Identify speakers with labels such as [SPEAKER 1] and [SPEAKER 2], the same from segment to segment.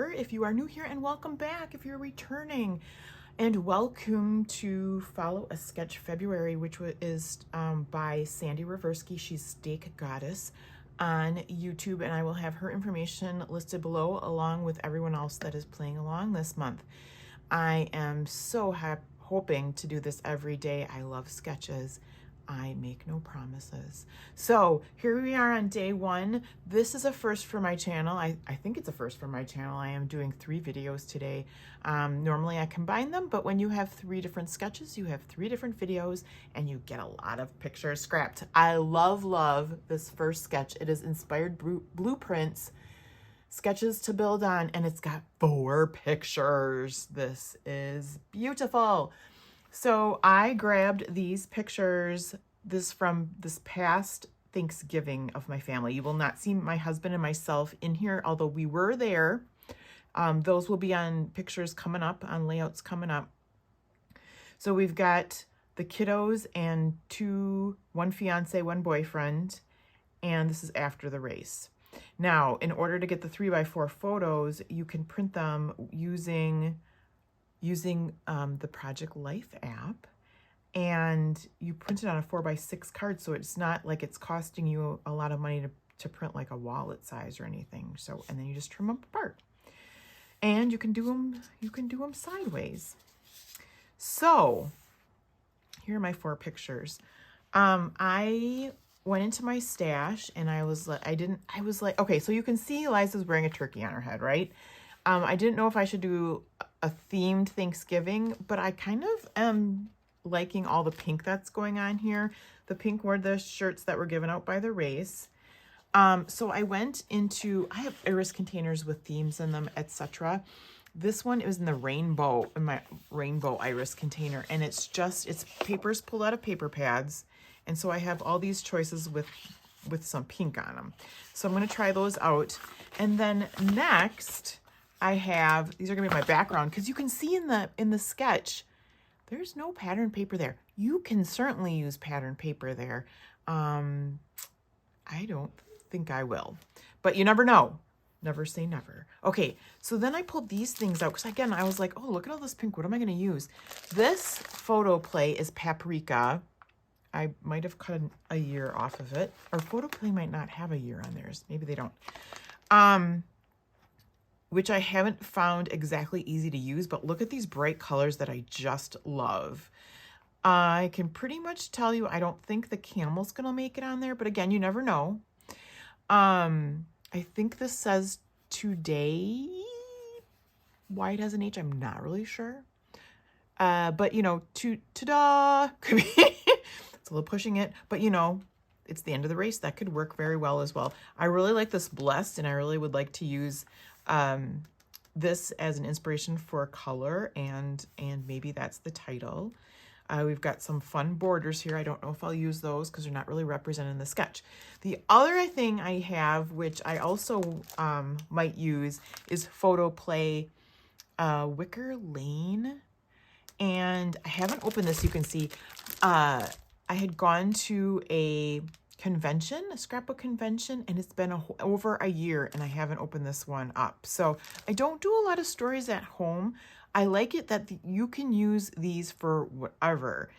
[SPEAKER 1] here if you are new here, and welcome back if you're returning. And welcome to Follow a Sketch February, which is by Sandy Reversky. She's Steak Goddess on YouTube, and I will have her information listed below along with everyone else that is playing along this month. I am so hoping to do this every day. I love sketches. I make no promises. So here we are on day one. This is a first for my channel. I think it's a first for my channel. I am doing 3 videos today. Normally I combine them, but when you have 3 different sketches, you have 3 different videos and you get a lot of pictures scrapped. I love this first sketch. It is inspired blueprints, sketches to build on, and it's got 4 pictures. This is beautiful. So I grabbed these pictures from this past Thanksgiving of my family. You will not see my husband and myself in here, although we were there. Those will be on pictures coming up, on layouts coming up. So we've got the kiddos and 1 fiance, 1 boyfriend, and this is after the race. Now, in order to get the 3x4 photos, you can print them using the Project Life app, and you print it on a 4x6 card, so it's not like it's costing you a lot of money to print like a wallet size or anything. So, and then you just trim them apart, and you can do them sideways. So here are my 4 pictures. I went into my stash and I was like, okay, so you can see Eliza's wearing a turkey on her head, right? I didn't know if I should do a themed Thanksgiving, but I kind of am liking all the pink that's going on here. The pink were the shirts that were given out by the race. So I went into, I have iris containers with themes in them, etc. This one is in my rainbow iris container, and it's papers pulled out of paper pads. And so I have all these choices with some pink on them. So I'm going to try those out. And then next, I have, these are gonna be my background, because you can see in the sketch, there's no pattern paper there. You can certainly use pattern paper there. I don't think I will, but you never know. Never say never. Okay, so then I pulled these things out, because again, I was like, oh, look at all this pink. What am I gonna use? This photo play is paprika. I might have cut a year off of it. Or photo play might not have a year on theirs. Maybe they don't. Which I haven't found exactly easy to use, but look at these bright colors that I just love. I can pretty much tell you, I don't think the camel's gonna make it on there, but again, you never know. I think this says today. Why it has an H, I'm not really sure. But you know, ta-da, could be, it's a little pushing it, but you know, it's the end of the race. That could work very well as well. I really like this blessed, and I really would like to use this as an inspiration for color, and maybe that's the title. We've got some fun borders here. I don't know if I'll use those because they're not really represented in the sketch. The other thing I have, which I also might use, is Photo Play Wicker Lane. And I haven't opened this. You can see I had gone to a convention, a scrapbook convention, and it's been over a year and I haven't opened this one up. So I don't do a lot of stories at home. I like it that you can use these for whatever.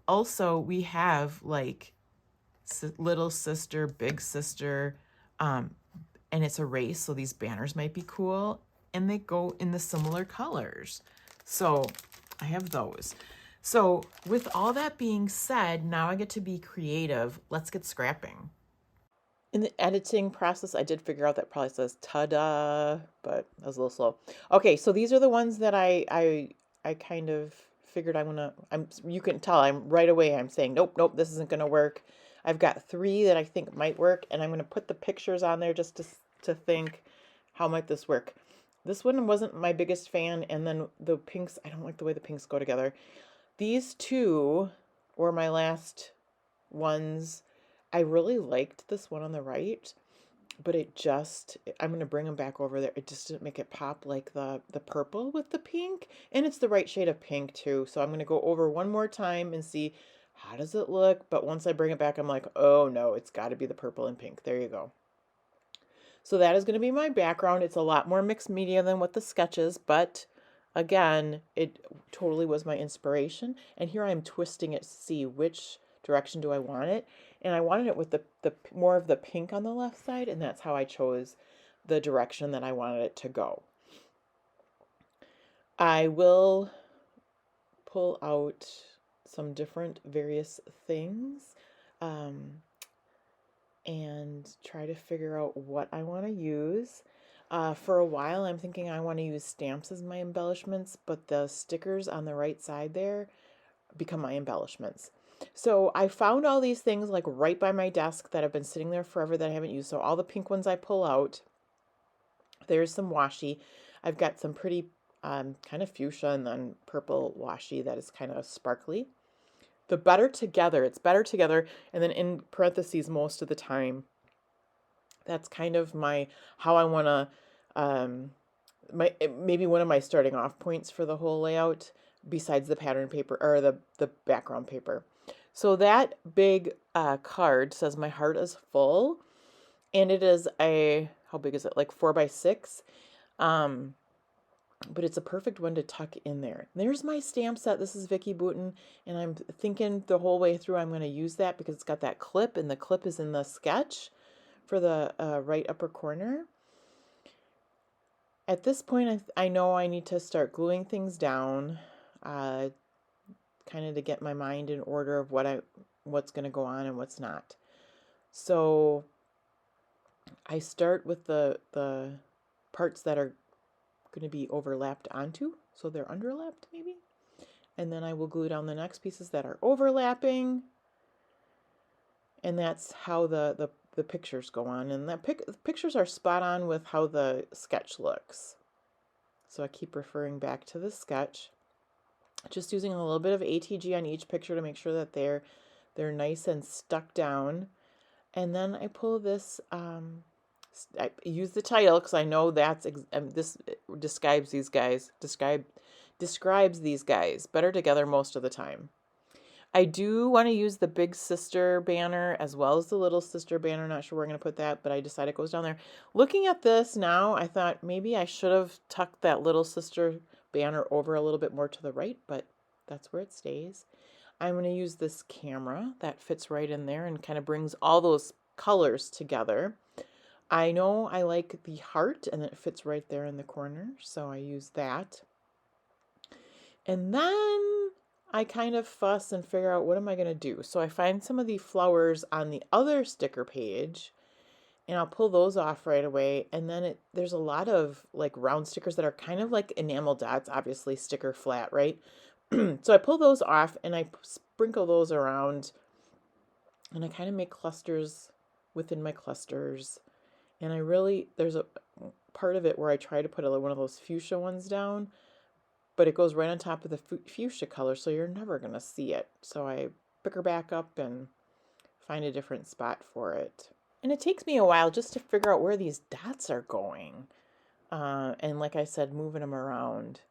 [SPEAKER 1] Also, we have like little sister, big sister, and it's a race, so these banners might be cool, and they go in the similar colors. So I have those. So with all that being said, now I get to be creative. Let's get scrapping. In the editing process, I did figure out that probably says ta-da, but that was a little slow. Okay, so these are the ones that I kind of figured you can tell I'm right away, I'm saying, nope, this isn't gonna work. I've got 3 that I think might work, and I'm gonna put the pictures on there just to think, how might this work? This one wasn't my biggest fan, and then the pinks, I don't like the way the pinks go together. These 2 were my last ones. I really liked this one on the right, but I'm going to bring them back over there. It just didn't make it pop like the purple with the pink, and it's the right shade of pink too. So I'm going to go over one more time and see how does it look. But once I bring it back, I'm like, oh no, it's got to be the purple and pink. There you go. So that is going to be my background. It's a lot more mixed media than what the sketches, but again, it totally was my inspiration. And here I'm twisting it to see which direction do I want it. And I wanted it with the more of the pink on the left side, and that's how I chose the direction that I wanted it to go. I will pull out some different various things and try to figure out what I want to use. For a while, I'm thinking I want to use stamps as my embellishments, but the stickers on the right side there become my embellishments. So I found all these things like right by my desk that have been sitting there forever that I haven't used. So all the pink ones I pull out. There's some washi. I've got some pretty kind of fuchsia and then purple washi that is kind of sparkly. The better together, it's better together, and then in parentheses most of the time. That's kind of my how I want to maybe one of my starting off points for the whole layout besides the pattern paper or the background paper. So that big card says my heart is full, and it is a, how big is it, like 4x6, but it's a perfect one to tuck in there. There's my stamp set. This is Vicki Boutin, and I'm thinking the whole way through I'm going to use that because it's got that clip, and the clip is in the sketch for the right upper corner. At this point, I know I need to start gluing things down, kind of to get my mind in order of what's going to go on and what's not. So I start with the parts that are going to be overlapped onto, so they're underlapped maybe, and then I will glue down the next pieces that are overlapping, and that's how the pictures go on, and the pictures are spot on with how the sketch looks. So I keep referring back to the sketch, just using a little bit of ATG on each picture to make sure that they're nice and stuck down. And then I pull this, I use the title because I know that's this describes these guys better together most of the time. I do want to use the big sister banner as well as the little sister banner. Not sure where I'm going to put that, but I decided it goes down there. Looking at this now, I thought maybe I should have tucked that little sister banner over a little bit more to the right, but that's where it stays. I'm going to use this camera that fits right in there and kind of brings all those colors together. I know I like the heart, and it fits right there in the corner, so I use that. And then I kind of fuss and figure out what am I going to do. So I find some of the flowers on the other sticker page, and I'll pull those off right away. And then there's a lot of like round stickers that are kind of like enamel dots, obviously sticker flat, right? So I pull those off and I sprinkle those around, and I kind of make clusters within my clusters. And there's a part of it where I try to put one of those fuchsia ones down, but it goes right on top of the fuchsia color, so you're never going to see it. So I pick her back up and find a different spot for it. And it takes me a while just to figure out where these dots are going. And like I said, moving them around.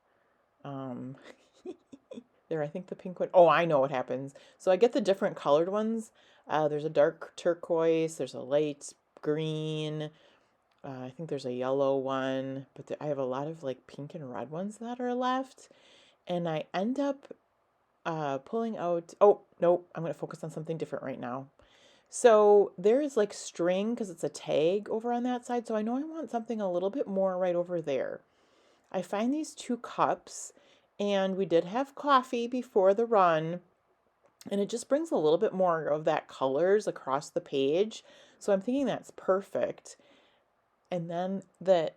[SPEAKER 1] There, I think the pink one. Oh, I know what happens. So I get the different colored ones. There's a dark turquoise. There's a light green. I think there's a yellow one. But I have a lot of like pink and red ones that are left. And I end up pulling out. Oh, no, I'm going to focus on something different right now. So there is like string because it's a tag over on that side. So I know I want something a little bit more right over there. I find these 2 cups. And we did have coffee before the run, and it just brings a little bit more of that colors across the page. So I'm thinking that's perfect. And then the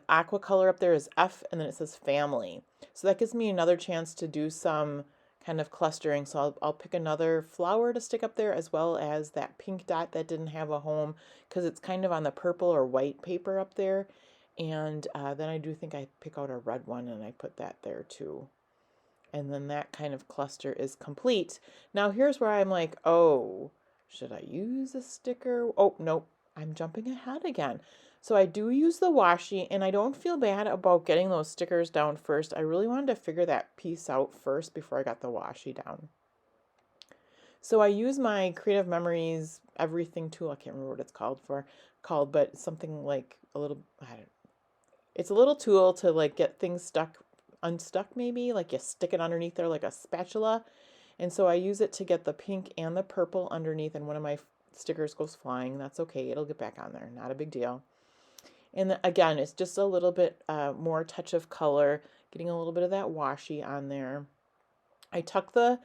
[SPEAKER 1] aqua color up there is F, and then it says family. So that gives me another chance to do some kind of clustering. So I'll pick another flower to stick up there, as well as that pink dot that didn't have a home because it's kind of on the purple or white paper up there. And then I do think I pick out a red one and I put that there too. And then that kind of cluster is complete. Now here's where I'm like, oh, should I use a sticker? Oh, nope, I'm jumping ahead again. So I do use the washi, and I don't feel bad about getting those stickers down first. I really wanted to figure that piece out first before I got the washi down. So I use my Creative Memories everything tool, I can't remember what it's called, for called, but something like a little, I don't, it's a little tool to like get things unstuck maybe, like you stick it underneath there like a spatula. And so I use it to get the pink and the purple underneath, and one of my stickers goes flying. That's okay, it'll get back on there, not a big deal. And again, it's just a little bit more touch of color, getting a little bit of that washi on there. I tuck the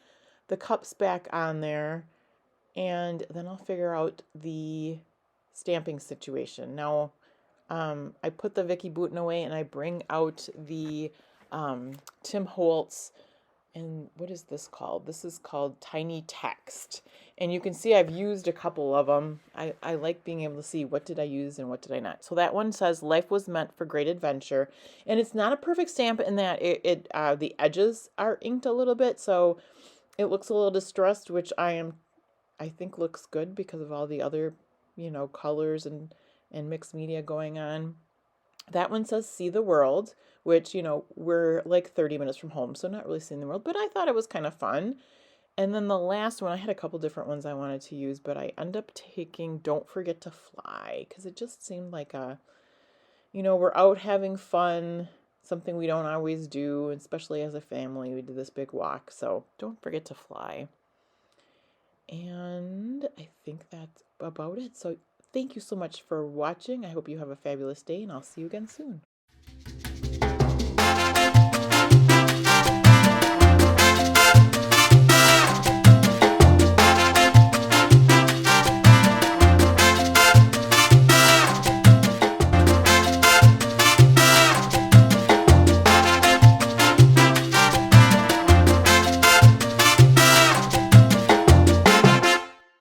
[SPEAKER 1] cups back on there, and then I'll figure out the stamping situation. Now, I put the Vicky Bouton away, and I bring out the Tim Holtz, and what is this called? This is called Tiny Text. And you can see I've used a couple of them. I like being able to see what did I use and what did I not. So that one says life was meant for great adventure. And it's not a perfect stamp in that the edges are inked a little bit. So it looks a little distressed, which I think looks good because of all the other, colors and mixed media going on. That one says see the world, which, we're like 30 minutes from home, so not really seeing the world, but I thought it was kind of fun. And then the last one, I had a couple different ones I wanted to use, but I end up taking don't forget to fly, because it just seemed like we're out having fun, something we don't always do, especially as a family. We did this big walk, so don't forget to fly. And I think that's about it. So thank you so much for watching. I hope you have a fabulous day, and I'll see you again soon.